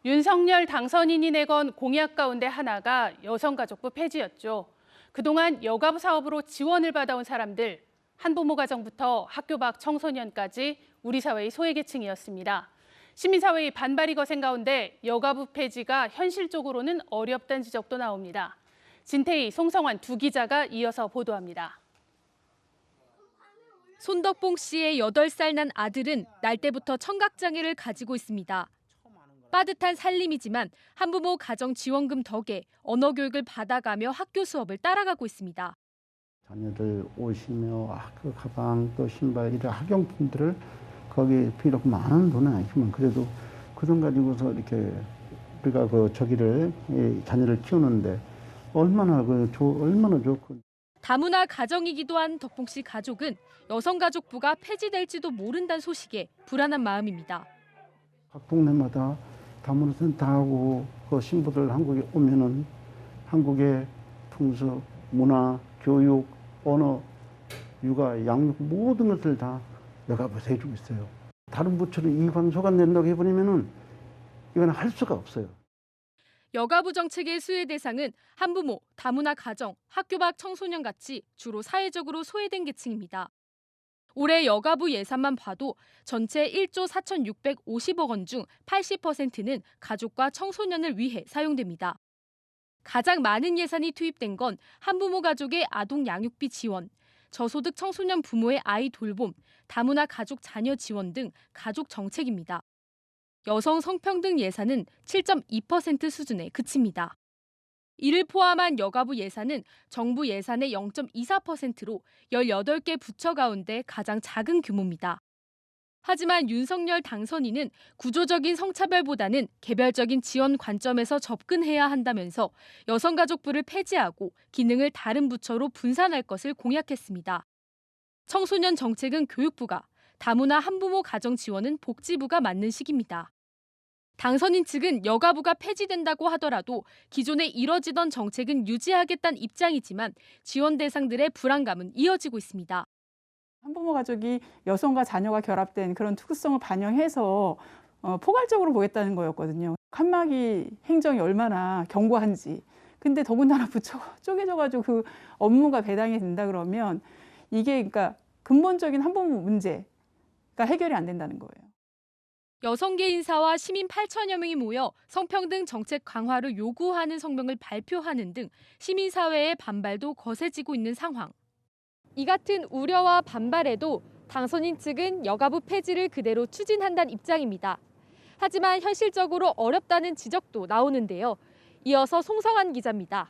윤석열 당선인이 내건 공약 가운데 하나가 여성가족부 폐지였죠. 그동안 여가부 사업으로 지원을 받아온 사람들, 한부모 가정부터 학교 밖 청소년까지 우리 사회의 소외계층이었습니다. 시민사회의 반발이 거센 가운데 여가부 폐지가 현실적으로는 어렵다는 지적도 나옵니다. 진태희, 송성환 두 기자가 이어서 보도합니다. 손덕봉 씨의 8살 난 아들은 날 때부터 청각장애를 가지고 있습니다. 빠듯한 살림이지만 한부모 가정지원금 덕에 언어교육을 받아가며 학교 수업을 따라가고 있습니다. 자녀들 옷이며 학교 가방 또 신발 이런 학용품들을 거기에 비록 많은 돈은 아니지만 그래도 그 돈 가지고서 이렇게 우리가 저기를 자녀를 키우는데 얼마나 좋고. 다문화 가정이기도 한 덕봉 씨 가족은 여성가족부가 폐지될지도 모른다는 소식에 불안한 마음입니다. 각 동네마다 다문화 센터하고 그 신부들 한국에 오면은 한국의 풍습, 문화, 교육, 언어, 육아, 양육 모든 것을 다 여가부에서 해주고 있어요. 다른 부처는 이관소가 낸다고 해버리면은 이건 할 수가 없어요. 여가부 정책의 수혜 대상은 한부모, 다문화 가정, 학교 밖 청소년 같이 주로 사회적으로 소외된 계층입니다. 올해 여가부 예산만 봐도 전체 1조 4,650억 원 중 80%는 가족과 청소년을 위해 사용됩니다. 가장 많은 예산이 투입된 건 한부모 가족의 아동 양육비 지원, 저소득 청소년 부모의 아이 돌봄, 다문화 가족 자녀 지원 등 가족 정책입니다. 여성 성평등 예산은 7.2% 수준에 그칩니다. 이를 포함한 여가부 예산은 정부 예산의 0.24%로 18개 부처 가운데 가장 작은 규모입니다. 하지만 윤석열 당선인은 구조적인 성차별보다는 개별적인 지원 관점에서 접근해야 한다면서 여성가족부를 폐지하고 기능을 다른 부처로 분산할 것을 공약했습니다. 청소년 정책은 교육부가, 다문화 한부모 가정 지원은 복지부가 맡는 시기입니다. 당선인 측은 여가부가 폐지된다고 하더라도 기존에 이뤄지던 정책은 유지하겠다는 입장이지만 지원 대상들의 불안감은 이어지고 있습니다. 한부모 가족이 여성과 자녀가 결합된 그런 특수성을 반영해서 포괄적으로 보겠다는 거였거든요. 칸막이 행정이 얼마나 견고한지. 근데 더군다나 부처가 쪼개져가지고 그 업무가 배당이 된다 그러면 이게 그러니까 근본적인 한부모 문제가 해결이 안 된다는 거예요. 여성계 인사와 시민 8천여 명이 모여 성평등 정책 강화를 요구하는 성명을 발표하는 등 시민사회의 반발도 거세지고 있는 상황. 이 같은 우려와 반발에도 당선인 측은 여가부 폐지를 그대로 추진한다는 입장입니다. 하지만 현실적으로 어렵다는 지적도 나오는데요. 이어서 송성환 기자입니다.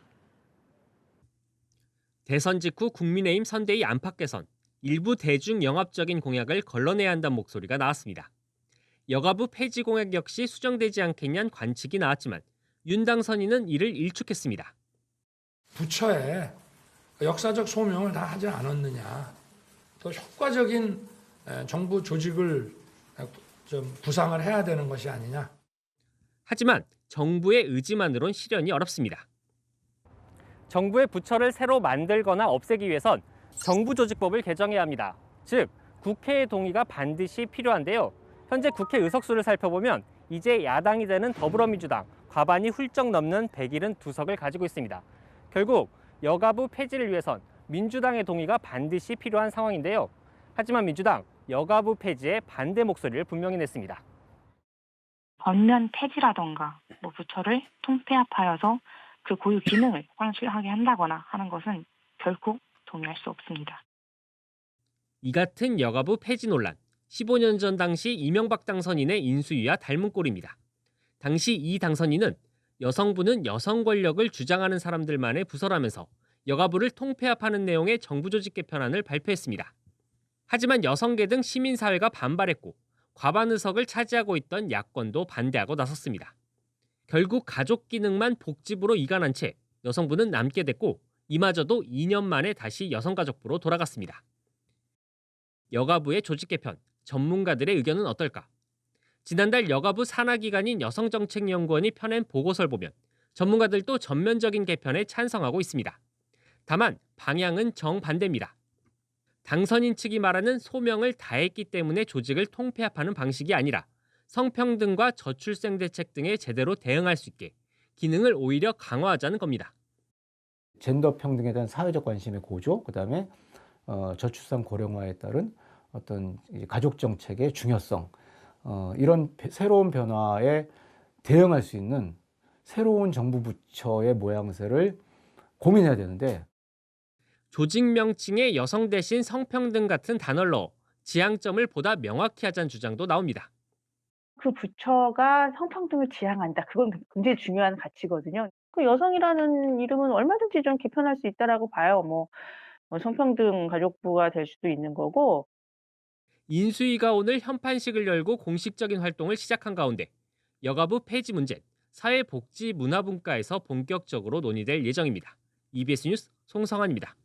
대선 직후 국민의힘 선대위 안팎 개선, 일부 대중 영합적인 공약을 걸러내야 한다는 목소리가 나왔습니다. 여가부 폐지 공약 역시 수정되지 않겠냐는 관측이 나왔지만 윤 당선인은 이를 일축했습니다. 부처에 역사적 소명을 다 하지 않았느냐, 또 효과적인 정부 조직을 좀 구상을 해야 되는 것이 아니냐. 하지만 정부의 의지만으론 실현이 어렵습니다. 정부의 부처를 새로 만들거나 없애기 위해선 정부조직법을 개정해야 합니다. 즉, 국회의 동의가 반드시 필요한데요. 현재 국회 의석수를 살펴보면 이제 야당이 되는 더불어민주당 과반이 훌쩍 넘는 172석을 가지고 있습니다. 결국 여가부 폐지를 위해선 민주당의 동의가 반드시 필요한 상황인데요. 하지만 민주당 여가부 폐지에 반대 목소리를 분명히 냈습니다. 전면 폐지라던가 부처를 통폐합하여서 그 고유 기능을 상실하게 한다거나 하는 것은 결코 동의할 수 없습니다. 이 같은 여가부 폐지 논란, 15년 전 당시 이명박 당선인의 인수위와 닮은 꼴입니다. 당시 이 당선인은 여성부는 여성 권력을 주장하는 사람들만의 부서라면서 여가부를 통폐합하는 내용의 정부 조직 개편안을 발표했습니다. 하지만 여성계 등 시민사회가 반발했고 과반 의석을 차지하고 있던 야권도 반대하고 나섰습니다. 결국 가족 기능만 복지부로 이관한 채 여성부는 남게 됐고 이마저도 2년 만에 다시 여성가족부로 돌아갔습니다. 여가부의 조직 개편, 전문가들의 의견은 어떨까? 지난달 여가부 산하기관인 여성정책연구원이 펴낸 보고서를 보면 전문가들도 전면적인 개편에 찬성하고 있습니다. 다만 방향은 정반대입니다. 당선인 측이 말하는 소명을 다했기 때문에 조직을 통폐합하는 방식이 아니라 성평등과 저출생 대책 등에 제대로 대응할 수 있게 기능을 오히려 강화하자는 겁니다. 젠더 평등에 대한 사회적 관심의 고조, 그다음에 저출산 고령화에 따른 어떤 가족 정책의 중요성, 이런 새로운 변화에 대응할 수 있는 새로운 정부 부처의 모양새를 고민해야 되는데, 조직 명칭에 여성 대신 성평등 같은 단어를 넣어 지향점을 보다 명확히 하자는 주장도 나옵니다. 그 부처가 성평등을 지향한다. 그건 굉장히 중요한 가치거든요. 그 여성이라는 이름은 얼마든지 좀 개편할 수 있다라고 봐요. 뭐 성평등 가족부가 될 수도 있는 거고. 인수위가 오늘 현판식을 열고 공식적인 활동을 시작한 가운데 여가부 폐지 문제, 사회복지문화분과에서 본격적으로 논의될 예정입니다. EBS 뉴스 송성환입니다.